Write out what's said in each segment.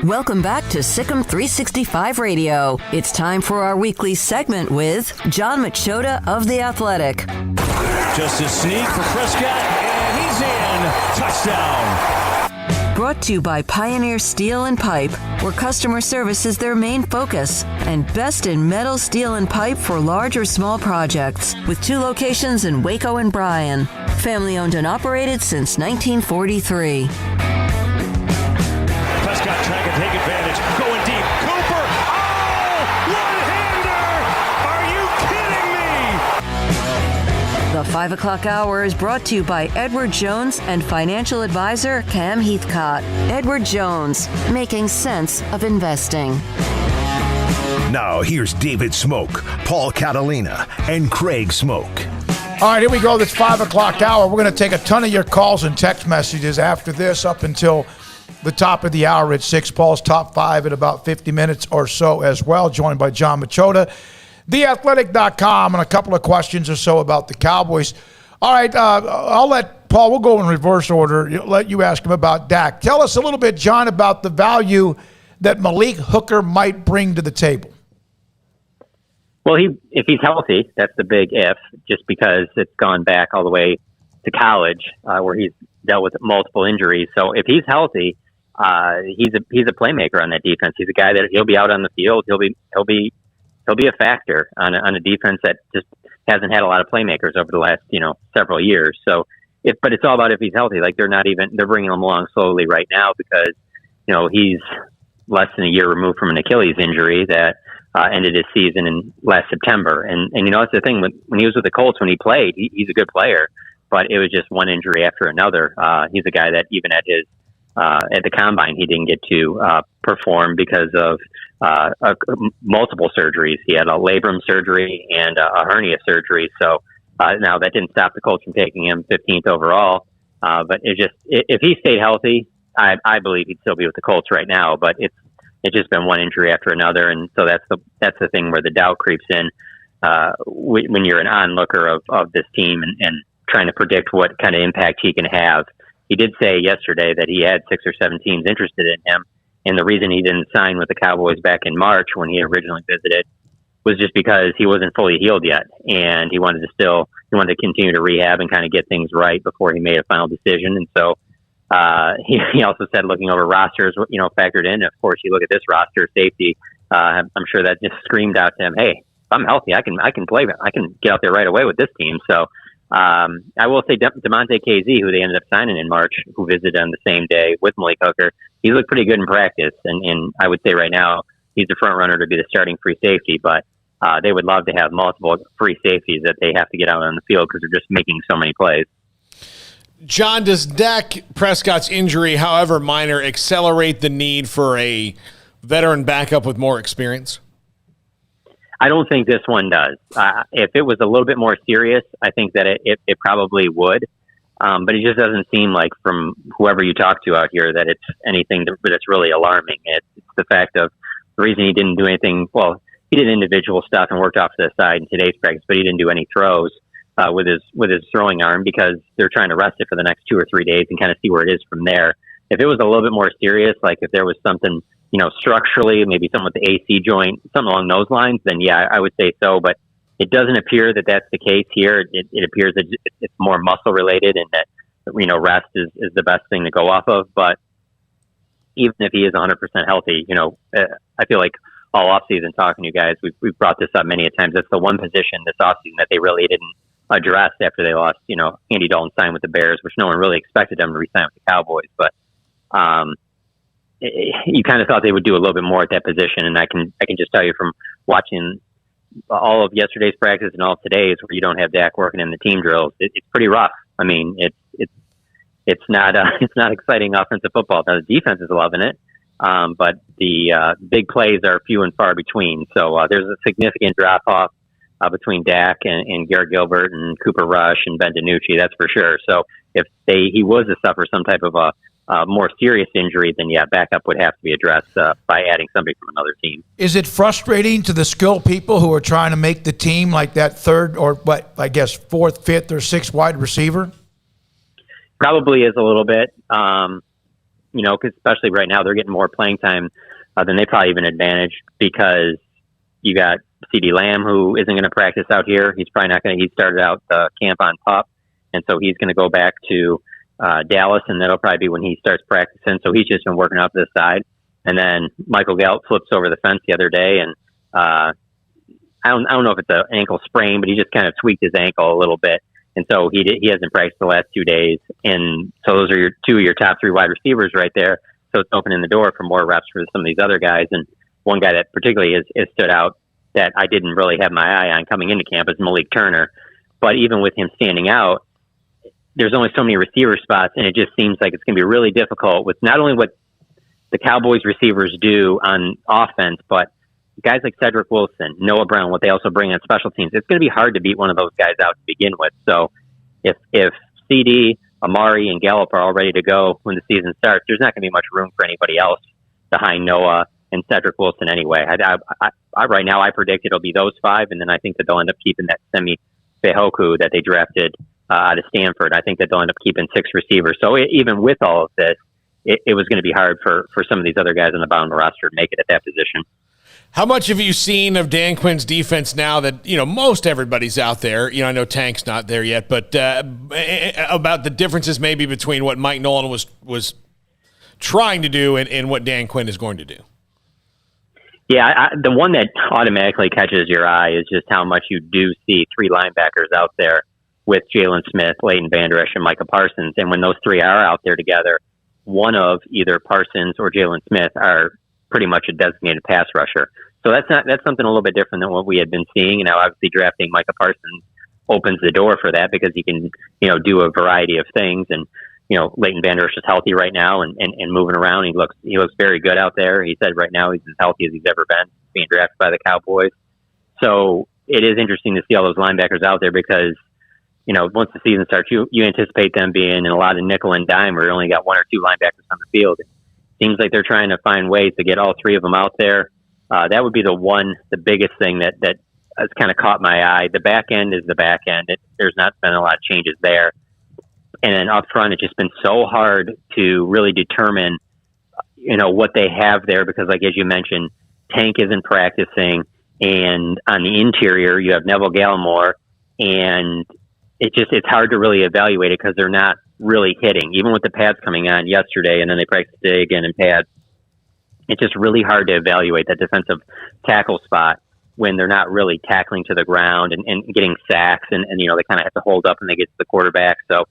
Welcome back to SicEm365 Radio. It's time for our weekly segment with John Machota of The Athletic. Just a sneak for Prescott, and he's in. Touchdown. Brought to you by Pioneer Steel and Pipe, where customer service is their main focus, and best in metal, steel, and pipe for large or small projects, with 2 locations in Waco and Bryan. Family owned and operated since 1943. Prescott trying to take advantage, going deep. Cooper, one-hander! Are you kidding me? The 5 o'clock hour is brought to you by Edward Jones and financial advisor Cam Heathcott. Edward Jones, making sense of investing. Now here's David Smoak, Paul Catalina, and Craig Smoak. All right, here we go. This 5 o'clock hour. We're going to take a ton of your calls and text messages after this up until the top of the hour at 6. Paul's top 5 in about 50 minutes or so as well, joined by John Machota. TheAthletic.com, and a couple of questions or so about the Cowboys. All right, I'll let Paul, we'll go in reverse order, let you ask him about Dak. Tell us a little bit, John, about the value that Malik Hooker might bring to the table. Well, if he's healthy, that's the big if, just because it's gone back all the way to college where he's dealt with multiple injuries. So if he's healthy, he's a playmaker on that defense. He's a guy that he'll be out on the field. He'll be a factor on a defense that just hasn't had a lot of playmakers over the last several years. So but it's all about if he's healthy. Like they're bringing him along slowly right now because he's less than a year removed from an Achilles injury that ended his season in last September. And that's the thing when he was with the Colts, when he played, he's a good player, but it was just one injury after another. He's a guy that even at the combine, he didn't get to perform because of multiple surgeries. He had a labrum surgery and a hernia surgery. So now that didn't stop the Colts from taking him 15th overall. But if he stayed healthy, I believe he'd still be with the Colts right now. But it's just been one injury after another, and so that's the thing where the doubt creeps in when you're an onlooker of this team and trying to predict what kind of impact he can have. He did say yesterday that he had 6 or 7 teams interested in him, and the reason he didn't sign with the Cowboys back in March when he originally visited was just because he wasn't fully healed yet, and he wanted to continue to rehab and kind of get things right before he made a final decision. And so he also said looking over rosters, factored in. Of course, you look at this roster, safety. I'm sure that just screamed out to him, "Hey, if I'm healthy, I can play. I can get out there right away with this team." So I will say DeMonte KZ, who they ended up signing in March, who visited on the same day with Malik Hooker, he looked pretty good in practice. And I would say right now he's the front runner to be the starting free safety. But they would love to have multiple free safeties that they have to get out on the field because they're just making so many plays. John, does Dak Prescott's injury, however minor, accelerate the need for a veteran backup with more experience? I don't think this one does. If it was a little bit more serious, I think that it probably would. But it just doesn't seem like from whoever you talk to out here that it's anything that's really alarming. It's the fact of the reason he didn't do anything. Well, he did individual stuff and worked off to the side in today's practice, but he didn't do any throws with his throwing arm because they're trying to rest it for the next 2 or 3 days and kind of see where it is from there. If it was a little bit more serious, like if there was something, structurally, maybe something with the AC joint, something along those lines, then yeah, I would say so. But it doesn't appear that that's the case here. It appears that it's more muscle related and that, rest is the best thing to go off of. But even if he is 100% healthy, I feel like all offseason talking to you guys, we've brought this up many a times. That's the one position this offseason that they really didn't address after they lost, Andy Dalton signed with the Bears, which no one really expected them to re-sign with the Cowboys. But you kind of thought they would do a little bit more at that position. And I can just tell you from watching all of yesterday's practice and all of today's where you don't have Dak working in the team drills, it's pretty rough. I mean, it's not exciting offensive football. Now the defense is loving it. But the big plays are few and far between. So there's a significant drop-off between Dak and Garrett Gilbert and Cooper Rush and Ben DiNucci, that's for sure. So if he was to suffer some type of a more serious injury, then yeah, backup would have to be addressed by adding somebody from another team. Is it frustrating to the skilled people who are trying to make the team like that third or fourth, fifth, or sixth wide receiver? Probably is a little bit. 'cause especially right now, they're getting more playing time than they probably even advantage, because you got CD Lamb, who isn't going to practice out here. He's probably not going to. He started out the camp on PUP, and so he's going to go back to Dallas, and that'll probably be when he starts practicing. So he's just been working out to the side. And then Michael Gallup flips over the fence the other day, and I don't know if it's an ankle sprain, but he just kind of tweaked his ankle a little bit. And so he hasn't practiced the last 2 days. And so those are two of your top three wide receivers right there. So it's opening the door for more reps for some of these other guys. And one guy that particularly has stood out that I didn't really have my eye on coming into camp is Malik Turner. But even with him standing out, there's only so many receiver spots, and it just seems like it's going to be really difficult with not only what the Cowboys receivers do on offense, but guys like Cedric Wilson, Noah Brown, what they also bring on special teams. It's going to be hard to beat one of those guys out to begin with. So if CD, Amari, and Gallup are all ready to go when the season starts, there's not going to be much room for anybody else behind Noah and Cedric Wilson anyway. I right now, I predict it'll be those five, and then I think that they'll end up keeping that Semi Fehoku that they drafted out of Stanford. I think that they'll end up keeping 6 receivers. So even with all of this, it was going to be hard for some of these other guys on the bottom of the roster to make it at that position. How much have you seen of Dan Quinn's defense now that, most everybody's out there? I know Tank's not there yet, but about the differences maybe between what Mike Nolan was trying to do and what Dan Quinn is going to do? Yeah, the one that automatically catches your eye is just how much you do see 3 linebackers out there with Jalen Smith, Leighton Vander Esch, and Micah Parsons. And when those 3 are out there together, one of either Parsons or Jalen Smith are pretty much a designated pass rusher. So that's something a little bit different than what we had been seeing. And now obviously drafting Micah Parsons opens the door for that, because he can, do a variety of things. And, Leighton Vander Esch is healthy right now and moving around. He looks very good out there. He said right now he's as healthy as he's ever been, being drafted by the Cowboys. So it is interesting to see all those linebackers out there, because, once the season starts, you anticipate them being in a lot of nickel and dime, where you only got 1 or 2 linebackers on the field. It seems like they're trying to find ways to get all 3 of them out there. That would be the biggest thing that has kind of caught my eye. The back end is the back end. There's not been a lot of changes there. And then up front, it's just been so hard to really determine, what they have there, because like, as you mentioned, Tank isn't practicing, and on the interior, you have Neville Gallimore, and it's hard to really evaluate it because they're not really hitting, even with the pads coming on yesterday, and then they practiced today again in pads. It's just really hard to evaluate that defensive tackle spot when they're not really tackling to the ground and getting sacks, and they kind of have to hold up and they get to the quarterback. So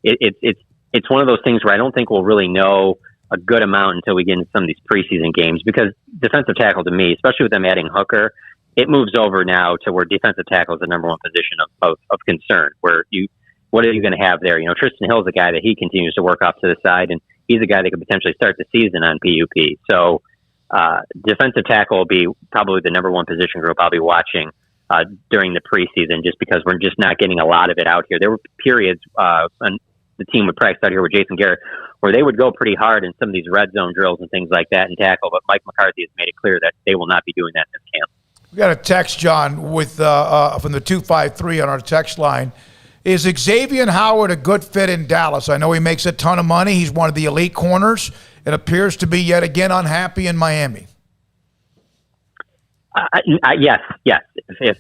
it's one of those things where I don't think we'll really know a good amount until we get into some of these preseason games, because defensive tackle, to me, especially with them adding Hooker, it moves over now to where defensive tackle is the number one position of concern, where what are you going to have there? Tristan Hill's a guy that he continues to work off to the side, and he's a guy that could potentially start the season on PUP. So defensive tackle will be probably the number one position group I'll be watching during the preseason, just because we're just not getting a lot of it out here. There were periods when the team would practice out here with Jason Garrett where they would go pretty hard in some of these red zone drills and things like that and tackle, but Mike McCarthy has made it clear that they will not be doing that in this camp. We got a text, John, with from the 253 on our text line. Is Xavien Howard a good fit in Dallas? I know he makes a ton of money. He's one of the elite corners. It appears to be yet again unhappy in Miami. Yes. If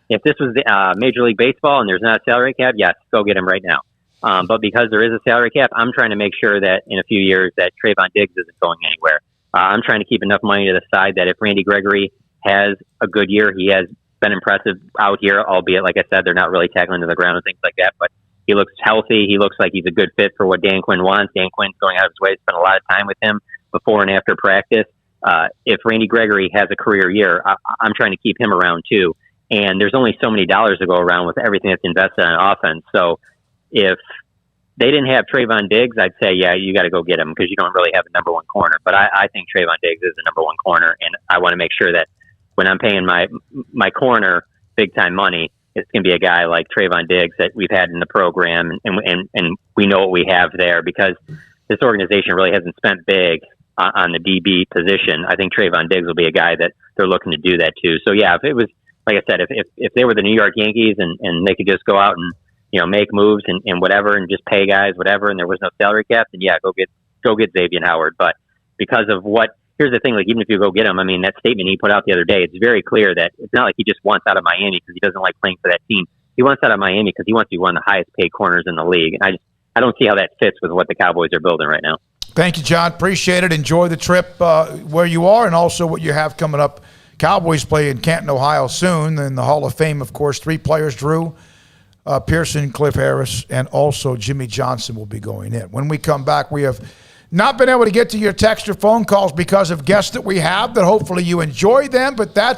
if this was Major League Baseball and there's not a salary cap, yes, go get him right now. But because there is a salary cap, I'm trying to make sure that in a few years that Trayvon Diggs isn't going anywhere. I'm trying to keep enough money to the side that if Randy Gregory has a good year, he has been impressive out here, albeit, like I said, they're not really tackling to the ground and things like that, but he looks healthy. He looks like he's a good fit for what Dan Quinn wants. Dan Quinn's going out of his way to spend a lot of time with him before and after practice. If Randy Gregory has a career year, I'm trying to keep him around too. And there's only so many dollars to go around with everything that's invested on offense. So if they didn't have Trayvon Diggs, I'd say, yeah, you got to go get him because you don't really have a number one corner. But I think Trayvon Diggs is the number one corner, and I want to make sure that when I'm paying my corner big time money, it's going to be a guy like Trayvon Diggs that we've had in the program, and we know what we have there because this organization really hasn't spent big on the DB position. I think Trayvon Diggs will be a guy that they're looking to do that too. So yeah, if it was, like I said, if they were the New York Yankees and they could just go out and, make moves and whatever and just pay guys, whatever, and there was no salary cap, then yeah, go get go get Xavien Howard. But because of here's the thing, like even if you go get him, I mean, that statement he put out the other day, it's very clear that it's not like he just wants out of Miami because he doesn't like playing for that team. He wants out of Miami because he wants to be one of the highest paid corners in the league. And I don't see how that fits with what the Cowboys are building right now. Thank you, John. Appreciate it. Enjoy the trip where you are and also what you have coming up. Cowboys play in Canton, Ohio soon. In the Hall of Fame, of course, 3 players, Drew Pearson, Cliff Harris, and also Jimmy Johnson will be going in. When we come back, we have not been able to get to your text or phone calls because of guests that we have that hopefully you enjoy them, but that's